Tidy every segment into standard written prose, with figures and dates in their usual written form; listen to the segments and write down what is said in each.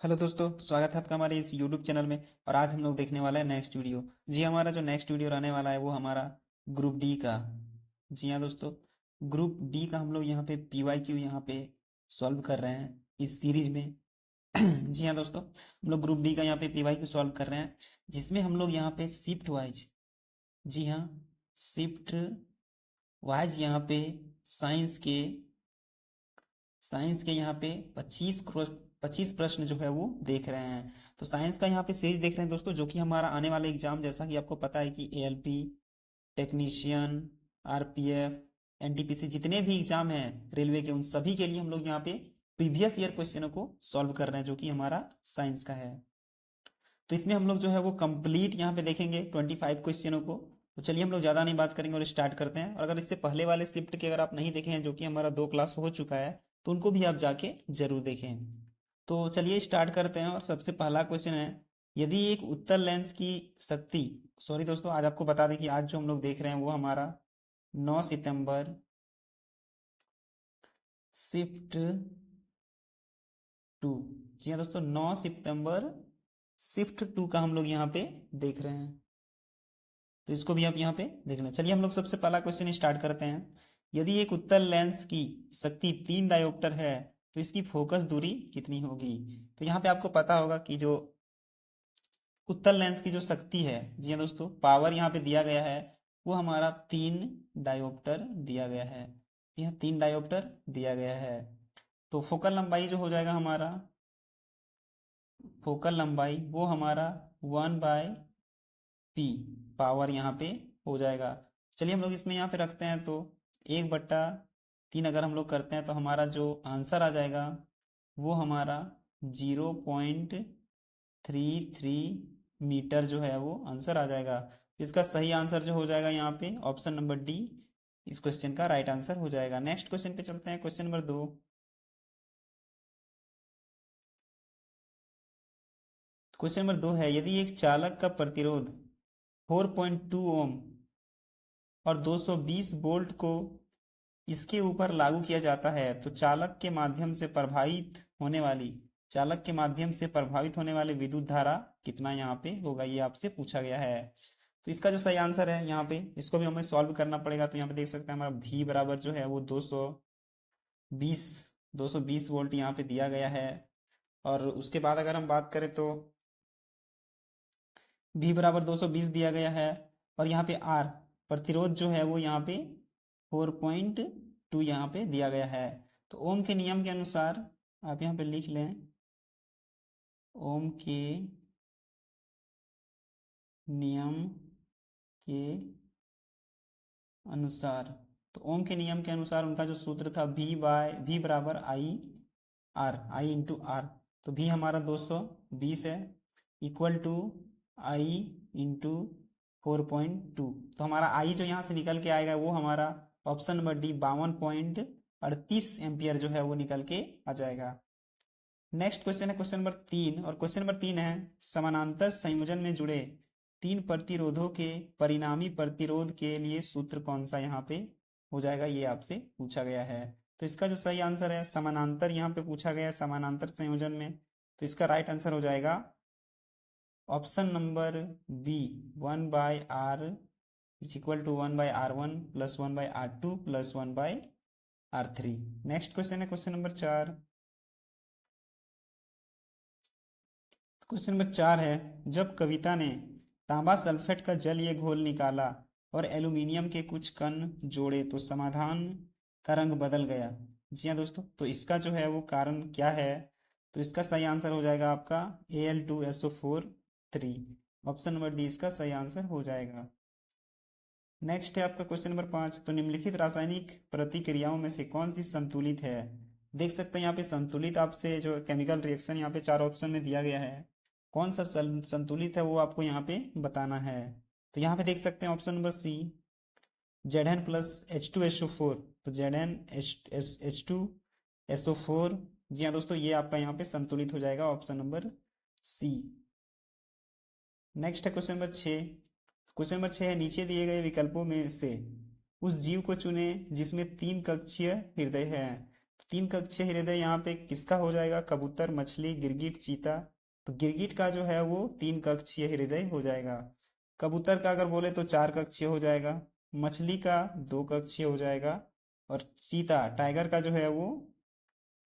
Hello दोस्तों, स्वागत है आपका हमारे इस यूट्यूब चैनल में। और आज हम लोग देखने वाला है नेक्स्ट वीडियो। जी, हमारा जो नेक्स्ट वीडियो रहने वाला है वो हमारा ग्रुप डी का। जी हाँ दोस्तों, ग्रुप डी का हम लोग यहाँ पे पीवाई क्यू यहाँ पे सॉल्व कर रहे हैं इस सीरीज में। जी हाँ दोस्तों, हम लोग ग्रुप डी का यहाँ पे पीवाई क्यू सॉल्व कर रहे हैं, जिसमें हम लोग यहाँ पे शिफ्ट वाइज, जी हाँ, शिफ्ट वाइज यहाँ पे साइंस के साइंस के यहाँ पे 25 प्रश्न जो है वो देख रहे हैं। तो साइंस का यहाँ पे सीरीज देख रहे हैं दोस्तों, जो कि हमारा आने वाले एग्जाम, जैसा कि आपको पता है कि एएलपी, टेक्नीशियन, आरपीएफ, एनटीपीसी, जितने भी एग्जाम हैं रेलवे के, उन सभी के लिए हम लोग यहाँ पे प्रीवियस ईयर क्वेश्चनों को सॉल्व कर रहे हैं, जो कि हमारा साइंस का है। तो इसमें हम लोग जो है वो कंप्लीट यहाँ पे देखेंगे 25 क्वेश्चनों को। तो चलिए हम लोग ज़्यादा नहीं बात करेंगे और स्टार्ट करते हैं। और अगर इससे पहले वाले शिफ्ट के अगर आप नहीं देखे हैं, जो कि हमारा 2 क्लास हो चुका है, तो उनको भी आप जाके जरूर देखें। तो चलिए स्टार्ट करते हैं। और सबसे पहला क्वेश्चन है, यदि एक उत्तल लेंस की शक्ति, सॉरी दोस्तों, आज आपको बता दें कि आज जो हम लोग देख रहे हैं वो हमारा 9 सितंबर शिफ्ट 2। जी हाँ दोस्तों, 9 सितंबर शिफ्ट 2 का हम लोग यहाँ पे देख रहे हैं। तो इसको भी आप यहाँ पे देख लें। चलिए हम लोग सबसे पहला क्वेश्चन स्टार्ट करते हैं। यदि एक उत्तल लेंस की शक्ति 3 डायोप्टर है, तो इसकी फोकस दूरी कितनी होगी? तो यहाँ पे आपको पता होगा कि जो उत्तल लेंस की जो शक्ति है, जी हाँ दोस्तों, पावर यहाँ पे दिया गया है, वो हमारा 3 डायोप्टर दिया गया है। जी हाँ, 3 डायोप्टर दिया गया है। तो फोकल लंबाई जो हो जाएगा हमारा, फोकल लंबाई वो हमारा 1/p पावर यहाँ पे हो जाएगा। चलिए हम लोग इसमें यहाँ पे रखते हैं, तो 1/3 अगर हम लोग करते हैं, तो हमारा जो आंसर आ जाएगा वो हमारा 0.33 मीटर जो है वो आंसर आ जाएगा। इसका सही आंसर जो हो जाएगा यहाँ पे ऑप्शन नंबर डी, इस क्वेश्चन का राइट आंसर हो जाएगा। नेक्स्ट क्वेश्चन पे चलते हैं, क्वेश्चन नंबर 2। क्वेश्चन नंबर 2 है, यदि एक चालक का प्रतिरोध 4.2 ओम और 220 वोल्ट को इसके ऊपर लागू किया जाता है, तो चालक के माध्यम से प्रभावित होने वाले विद्युत धारा कितना यहाँ पे होगा, ये आपसे पूछा गया है। तो इसका जो सही आंसर है यहाँ पे, इसको भी हमें सॉल्व करना पड़ेगा। तो यहाँ पे देख सकते हैं हमारा भी बराबर जो है वो 220 220 वोल्ट यहाँ पे दिया गया है। और उसके बाद अगर हम बात करें, तो भी बराबर 220 दिया गया है। और यहाँ पे आर, प्रतिरोध जो है वो यहाँ पे 4.2 यहाँ पे दिया गया है। तो ओम के नियम के अनुसार आप यहाँ पे लिख लें, ओम के नियम के अनुसार, तो ओम के नियम के अनुसार उनका जो सूत्र था, भी बराबर आई इंटू आर। तो भी हमारा 220 है, इक्वल टू आई इंटू 4.2। तो हमारा आई जो यहाँ से निकल के आएगा वो हमारा ऑप्शन नंबर डी 52.38 एम्पियर जो है वो निकल के आ जाएगा। नेक्स्ट क्वेश्चन है क्वेश्चन नंबर 3। और क्वेश्चन नंबर 3 है, समानांतर संयोजन में जुड़े 3 प्रतिरोधों के परिणामी प्रतिरोध के लिए सूत्र कौन सा यहाँ पे हो जाएगा, ये आपसे पूछा गया है। तो इसका जो सही आंसर है, समानांतर यहाँ पे पूछा गया है, समानांतर संयोजन में, तो इसका राइट आंसर हो जाएगा option number B, 1/r is equal to 1/r1 plus 1/r2 plus 1/r3। Next question है क्वेश्चन नंबर 4। क्वेश्चन नंबर 4 है, जब कविता ने तांबा सल्फेट का जलीय घोल निकाला और एल्यूमिनियम के कुछ कण जोड़े, तो समाधान का रंग बदल गया। जी हाँ दोस्तों, तो इसका जो है वो कारण क्या है? तो इसका सही आंसर हो जाएगा आपका Al2SO4 3। ऑप्शन नंबर डी इसका सही आंसर हो जाएगा। नेक्स्ट है आपका क्वेश्चन नंबर 5। तो निम्नलिखित रासायनिक प्रतिक्रियाओं में से कौन सी संतुलित है? देख सकते हैं यहाँ पे संतुलित आपसे जो केमिकल रिएक्शन यहाँ पे 4 ऑप्शन में दिया गया है, कौन सा संतुलित है वो आपको यहाँ पे बताना है। तो यहाँ पे देख सकते हैं option number C, Zn plus H2SO4। तो Zn H2SO4, जी हाँ दोस्तों, ये आपका यहाँ पे संतुलित हो जाएगा, ऑप्शन नंबर सी। नेक्स्ट है क्वेश्चन नंबर 6। क्वेश्चन नंबर 6 है, नीचे दिए गए विकल्पों में से उस जीव को चुने जिसमें 3 कक्षीय हृदय है। तीन कक्षीय हृदय यहाँ पे किसका हो जाएगा? कबूतर, मछली, गिरगिट, चीता। तो गिरगिट का जो है वो तीन कक्षीय हृदय हो जाएगा। कबूतर का अगर बोले तो चार कक्षीय हो जाएगा। मछली का दो कक्षीय हो जाएगा। और चीता टाइगर का जो है वो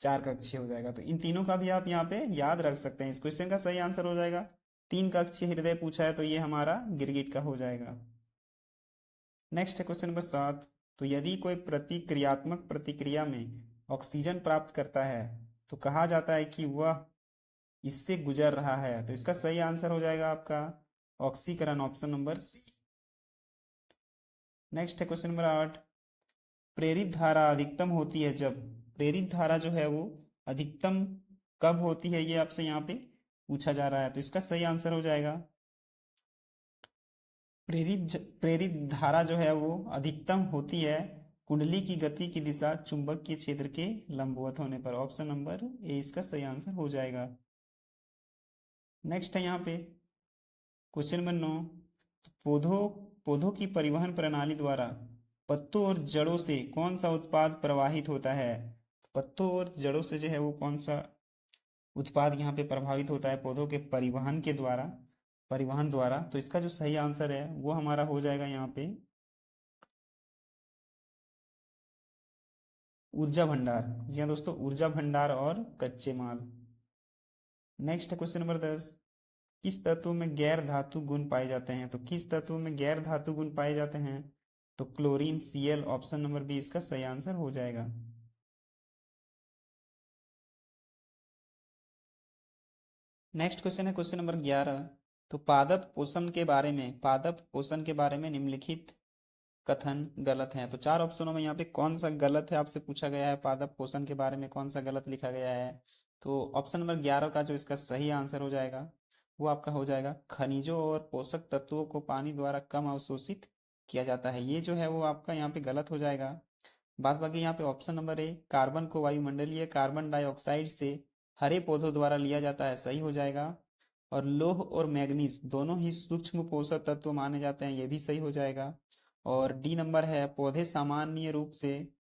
चार कक्षीय हो जाएगा। तो इन तीनों का भी आप यहाँ पे याद रख सकते हैं। इस क्वेश्चन का सही आंसर हो जाएगा, तीन कक्षीय हृदय पूछा है तो ये हमारा गिरगिट का हो जाएगा। नेक्स्ट है क्वेश्चन नंबर 7। तो यदि कोई प्रतिक्रियात्मक प्रतिक्रिया में ऑक्सीजन प्राप्त करता है तो कहा जाता है कि वह इससे गुजर रहा है। तो इसका सही आंसर हो जाएगा आपका ऑक्सीकरण, ऑप्शन नंबर सी। नेक्स्ट है क्वेश्चन नंबर 8। प्रेरित धारा अधिकतम होती है जब, प्रेरित धारा जो है वो अधिकतम कब होती है, ये आपसे यहाँ पे पूछा जा रहा है। तो इसका सही आंसर हो जाएगा प्रेरित धारा जो है वो अधिकतम होती है कुंडली की गति की दिशा चुंबकीय क्षेत्र के लंबवत होने पर। ऑप्शन नंबर ए इसका सही आंसर हो जाएगा। नेक्स्ट है यहाँ पे क्वेश्चन नंबर 9। तो पौधों पौधों की परिवहन प्रणाली द्वारा पत्तों और जड़ों से कौन सा उत्पाद प्रवाहित होता है? पत्तों और जड़ों से जो है वो कौन सा उत्पाद यहाँ पे प्रभावित होता है पौधों के परिवहन द्वारा? तो इसका जो सही आंसर है वो हमारा हो जाएगा यहाँ पे ऊर्जा भंडार। जी हाँ दोस्तों, ऊर्जा भंडार और कच्चे माल। नेक्स्ट है क्वेश्चन नंबर 10। किस तत्व में गैर धातु गुण पाए जाते हैं? तो किस तत्व में गैर धातु गुण पाए जाते हैं? तो chlorine, Cl, option number B इसका सही आंसर हो जाएगा। नेक्स्ट क्वेश्चन है क्वेश्चन नंबर 11। तो पादप पोषण के बारे में निम्नलिखित कथन गलत है। तो चार ऑप्शनों में यहाँ पे कौन सा गलत है आपसे पूछा गया है, पादप पोषण के बारे में कौन सा गलत लिखा गया है? तो ऑप्शन नंबर 11 का जो इसका सही आंसर हो जाएगा वो आपका हो जाएगा खनिजों और पोषक तत्वों को पानी द्वारा कम अवशोषित किया जाता है। ये जो है वो आपका यहाँ पे गलत हो जाएगा। बाद बाकी यहाँ पे ऑप्शन नंबर ए, कार्बन को वायुमंडलीय कार्बन डाइऑक्साइड से हरे पौधों द्वारा लिया जाता है, सही हो जाएगा। और लौह और मैग्नीज दोनों ही सूक्ष्म पोषक तत्व माने जाते हैं, ये भी सही हो जाएगा। और डी नंबर है, पौधे सामान्य रूप से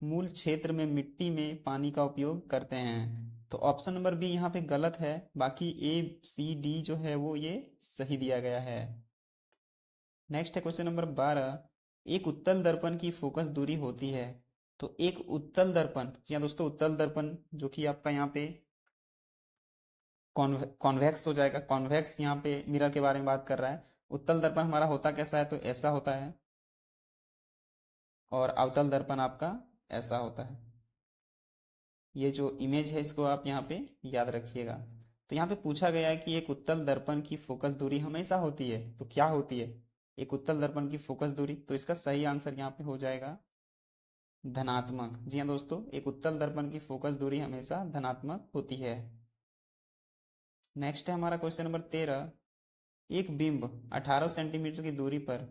मूल क्षेत्र में मिट्टी में पानी का उपयोग करते हैं। तो ऑप्शन नंबर बी यहाँ पे गलत है, बाकी ए सी डी जो है वो ये सही दिया गया है। नेक्स्ट है क्वेश्चन नंबर 12। एक उत्तल दर्पण की फोकस दूरी होती है। तो एक उत्तल दर्पण, जी हाँ दोस्तों, उत्तल दर्पण जो कि आपका यहाँ पे कॉन्वेक्स हो जाएगा। कॉन्वेक्स यहाँ पे मिरर के बारे में बात कर रहा है। उत्तल दर्पण हमारा होता कैसा है? तो ऐसा होता है। और अवतल दर्पण आपका ऐसा होता है। ये जो इमेज है इसको आप यहाँ पे याद रखिएगा। तो यहाँ पे पूछा गया है कि एक उत्तल दर्पण की फोकस दूरी हमेशा होती है, तो क्या होती है एक उत्तल दर्पण की फोकस दूरी? तो इसका सही आंसर यहाँ पे हो जाएगा धनात्मक। जी हाँ दोस्तों, एक उत्तल दर्पण की फोकस दूरी हमेशा धनात्मक होती है। नेक्स्ट है हमारा क्वेश्चन नंबर 13। एक बिंब 18 सेंटीमीटर की दूरी पर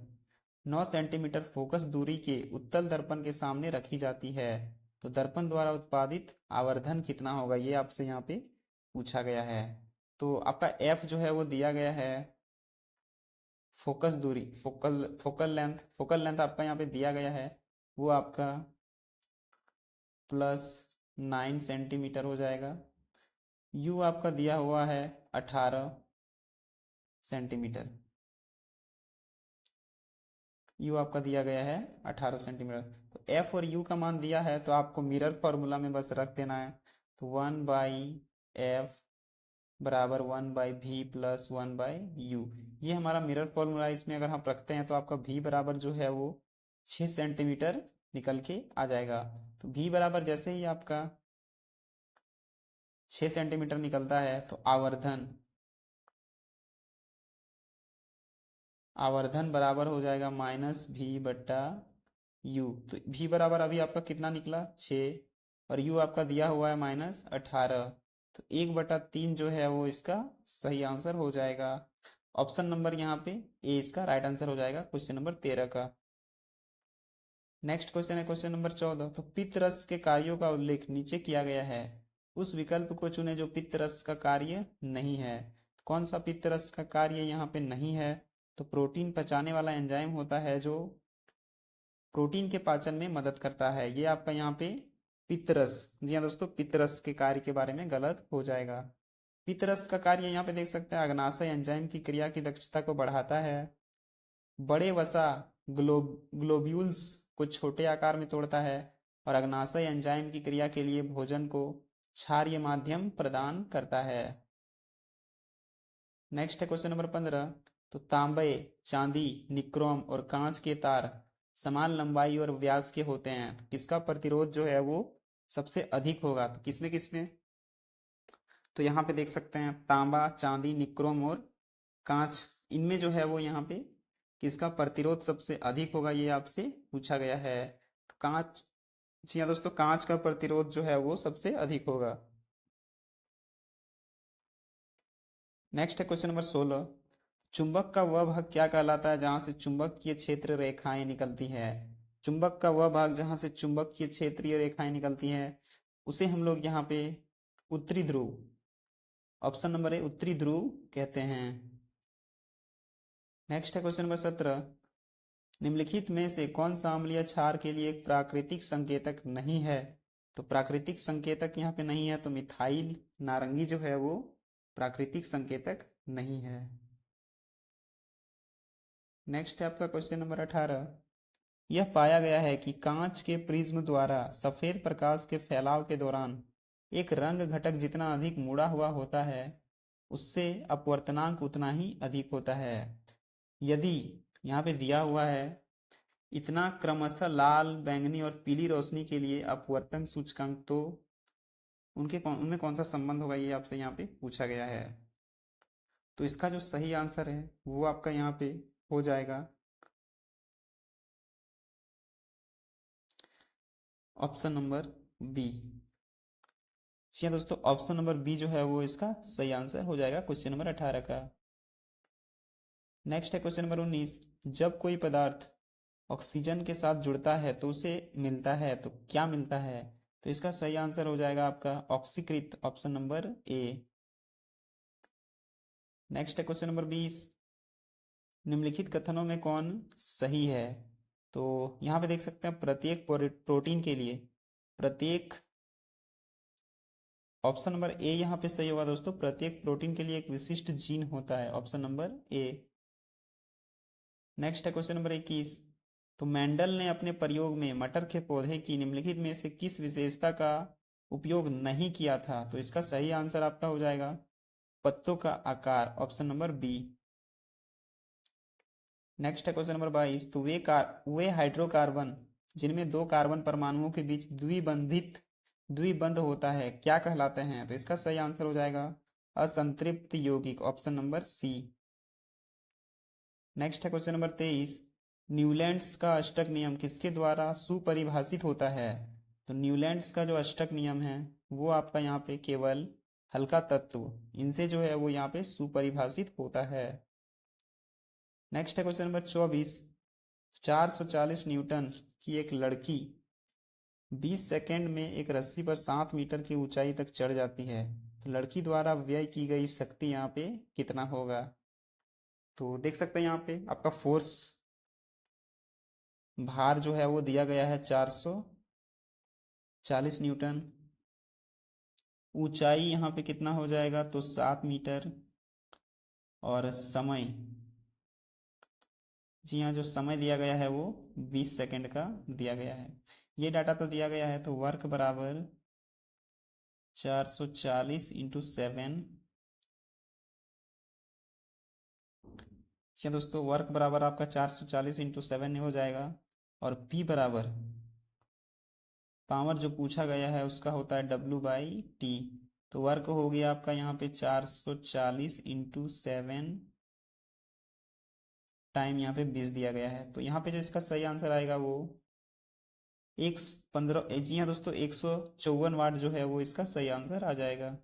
9 सेंटीमीटर फोकस दूरी के उत्तल दर्पण के सामने रखी जाती है। तो दर्पण द्वारा उत्पादित आवर्धन कितना होगा, ये आपसे यहाँ पे पूछा गया है। तो आपका एफ जो है वो दिया गया है, फोकस दूरी, फोकल लेंथ आपका यहाँ पे दिया गया है वो आपका +9 सेंटीमीटर हो जाएगा। यू आपका दिया हुआ है 18 सेंटीमीटर। यू आपका दिया गया है 18 सेंटीमीटर। तो एफ और यू का मान दिया है तो आपको मिरर फॉर्मूला में बस रख देना है। तो 1/f बराबर 1/v प्लस 1/u, ये हमारा मिरर फॉर्मूला है। इसमें अगर हम रखते हैं तो आपका v बराबर जो है वो 6 सेंटीमीटर निकल के आ जाएगा। तो v बराबर जैसे ही आपका 6 सेंटीमीटर निकलता है तो आवर्धन बराबर हो जाएगा -v/u। तो v बराबर अभी आपका कितना निकला 6, और u आपका दिया हुआ है -18। तो 1/3 जो है वो इसका सही आंसर हो जाएगा। ऑप्शन नंबर यहाँ पे ए इसका राइट आंसर हो जाएगा क्वेश्चन नंबर 13 का। नेक्स्ट क्वेश्चन है क्वेश्चन नंबर 14। तो पित्त रस के कार्यों का उल्लेख नीचे किया गया है, उस विकल्प को चुने जो पित्त रस का कार्य नहीं है। कौन सा पित्त रस का कार्य यहाँ पे नहीं है? तो प्रोटीन पचाने वाला एंजाइम होता है जो प्रोटीन के पाचन में मदद करता है, ये आपका यहाँ पे पितरस। जी हाँ दोस्तों, पितरस के कार्य के बारे में गलत हो जाएगा। पितरस का कार्य यहाँ पे देख सकते हैं, अग्नाशय एंजाइम की क्रिया की दक्षता को बढ़ाता है। बड़े वसा ग्लोब्यूल्स को छोटे आकार में तोड़ता है और अग्नाशय एंजाइम की क्रिया के लिए भोजन को क्षारीय माध्यम प्रदान करता है। नेक्स्ट है क्वेश्चन नंबर 15। तो तांबे, चांदी, निक्रोम और कांच के तार समान लंबाई और व्यास के होते हैं, तो किसका प्रतिरोध जो है वो सबसे अधिक होगा? तो किसमें किसमें? तो यहाँ पे देख सकते हैं तांबा, चांदी, निक्रोम और कांच, इनमें जो है वो यहाँ पे किसका प्रतिरोध सबसे अधिक होगा, ये आपसे पूछा गया है। तो कांच, जी हाँ दोस्तों, कांच का प्रतिरोध जो है वो सबसे अधिक होगा। नेक्स्ट है क्वेश्चन नंबर 16। चुंबक का वह भाग क्या कहलाता है जहां से चुंबकीय क्षेत्र रेखाएं निकलती है? चुंबक का वह भाग जहां से चुंबकीय क्षेत्रीय रेखाएं निकलती हैं उसे हम लोग यहाँ पे उत्तरी ध्रुव, ऑप्शन नंबर ए उत्तरी ध्रुव कहते हैं। नेक्स्ट है क्वेश्चन नंबर 17। निम्नलिखित में से कौन सा अम्लीय क्षार के लिए एक प्राकृतिक संकेतक नहीं है? तो प्राकृतिक संकेतक यहाँ पे नहीं है, तो मिथाइल नारंगी जो है वो प्राकृतिक संकेतक नहीं है। नेक्स्ट है आपका क्वेश्चन नंबर 18। यह पाया गया है कि कांच के प्रिज्म द्वारा सफेद प्रकाश के फैलाव के दौरान एक रंग घटक जितना अधिक मुड़ा हुआ होता है उससे अपवर्तनांक उतना ही अधिक होता है। यदि यहाँ पे दिया हुआ है इतना क्रमशः लाल, बैंगनी और पीली रोशनी के लिए अपवर्तन सूचकांक, तो उनमें कौन सा संबंध होगा, ये आपसे यहाँ पे पूछा गया है। तो इसका जो सही आंसर है वो आपका यहाँ पे हो जाएगा ऑप्शन नंबर बी। जी हाँ दोस्तों, ऑप्शन नंबर बी जो है वो इसका सही आंसर हो जाएगा क्वेश्चन नंबर 18 का। नेक्स्ट है क्वेश्चन नंबर 19। जब कोई पदार्थ ऑक्सीजन के साथ जुड़ता है तो उसे मिलता है, तो क्या मिलता है? तो इसका सही आंसर हो जाएगा आपका ऑक्सीकृत, ऑप्शन नंबर ए। नेक्स्ट है क्वेश्चन नंबर 20। निम्नलिखित कथनों में कौन सही है? तो यहाँ पे देख सकते हैं प्रत्येक प्रोटीन के लिए प्रत्येक, ऑप्शन नंबर ए यहाँ पे सही होगा दोस्तों, प्रत्येक प्रोटीन के लिए एक विशिष्ट जीन होता है, ऑप्शन नंबर ए। नेक्स्ट है क्वेश्चन नंबर 21। तो मेंडल ने अपने प्रयोग में मटर के पौधे की निम्नलिखित में से किस विशेषता का उपयोग नहीं किया था? तो इसका सही आंसर आपका हो जाएगा पत्तों का आकार, ऑप्शन नंबर बी। नेक्स्ट है क्वेश्चन नंबर 22। तो वे हाइड्रोकार्बन जिनमें दो कार्बन परमाणुओं के बीच द्विबंध होता है क्या कहलाते हैं? तो इसका सही आंसर हो जाएगा असंतृप्त यौगिक, ऑप्शन नंबर सी। नेक्स्ट है क्वेश्चन नंबर 23। न्यूलैंड्स का अष्टक नियम किसके द्वारा सुपरिभाषित होता है? तो न्यूलैंड्स का जो अष्टक नियम है वो आपका यहाँ पे केवल हल्का तत्व इनसे जो है वो यहाँ पे सुपरिभाषित होता है। नेक्स्ट है क्वेश्चन नंबर 24। 440 न्यूटन की एक लड़की 20 सेकंड में एक रस्सी पर 7 मीटर की ऊंचाई तक चढ़ जाती है, तो लड़की द्वारा व्यय की गई शक्ति यहाँ पे कितना होगा? तो देख सकते हैं यहाँ पे आपका फोर्स, भार जो है वो दिया गया है 440 न्यूटन, ऊंचाई यहाँ पे कितना हो जाएगा? तो 7 मीटर, और समय, जी हाँ जो समय दिया गया है वो 20 सेकंड का दिया गया है। ये डाटा तो दिया गया है, तो वर्क बराबर 440 इंटू 7। अच्छा दोस्तों, वर्क बराबर आपका 440 इंटू 7 हो जाएगा, और पी बराबर पावर जो पूछा गया है उसका होता है W/T। तो वर्क हो गया आपका यहाँ पे 440 इंटू 7 टाइम यहाँ पे 20 दिया गया है, तो यहाँ पे जो इसका सही आंसर आएगा वो 115, जी हाँ दोस्तों 154 वाट जो है वो इसका सही आंसर आ जाएगा।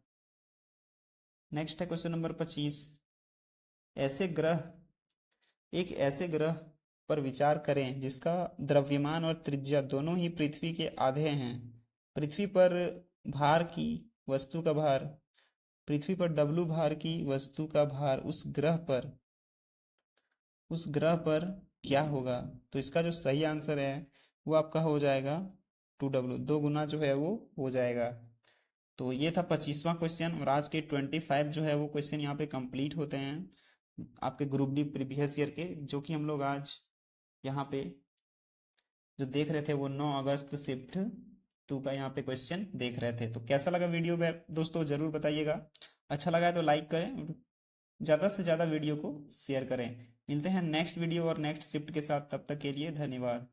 नेक्स्ट है क्वेश्चन नंबर 25। ऐसे ग्रह एक ऐसे ग्रह पर विचार करें जिसका द्रव्यमान और त्रिज्या दोनों ही पृथ्वी के आधे हैं। पृथ्वी पर भार की वस्तु का भार, पृथ्वी पर W भार की वस्तु का भार उस ग्रह पर क्या होगा? तो इसका जो सही आंसर है वो आपका हो जाएगा 2W, 2 गुना जो है वो हो जाएगा। तो ये था 25वां क्वेश्चन, और आज के 25 जो है वो क्वेश्चन यहाँ पे कंप्लीट होते हैं आपके ग्रुप डी प्रीवियस ईयर के, जो कि हम लोग आज यहाँ पे जो देख रहे थे वो 9 अगस्त शिफ्ट 2 का यहाँ पे क्वेश्चन देख रहे थे। तो कैसा लगा वीडियो में दोस्तों, जरूर बताइएगा। अच्छा लगा है तो लाइक करें, ज़्यादा से ज़्यादा वीडियो को शेयर करें। मिलते हैं नेक्स्ट वीडियो और नेक्स्ट शिफ्ट के साथ, तब तक के लिए धन्यवाद।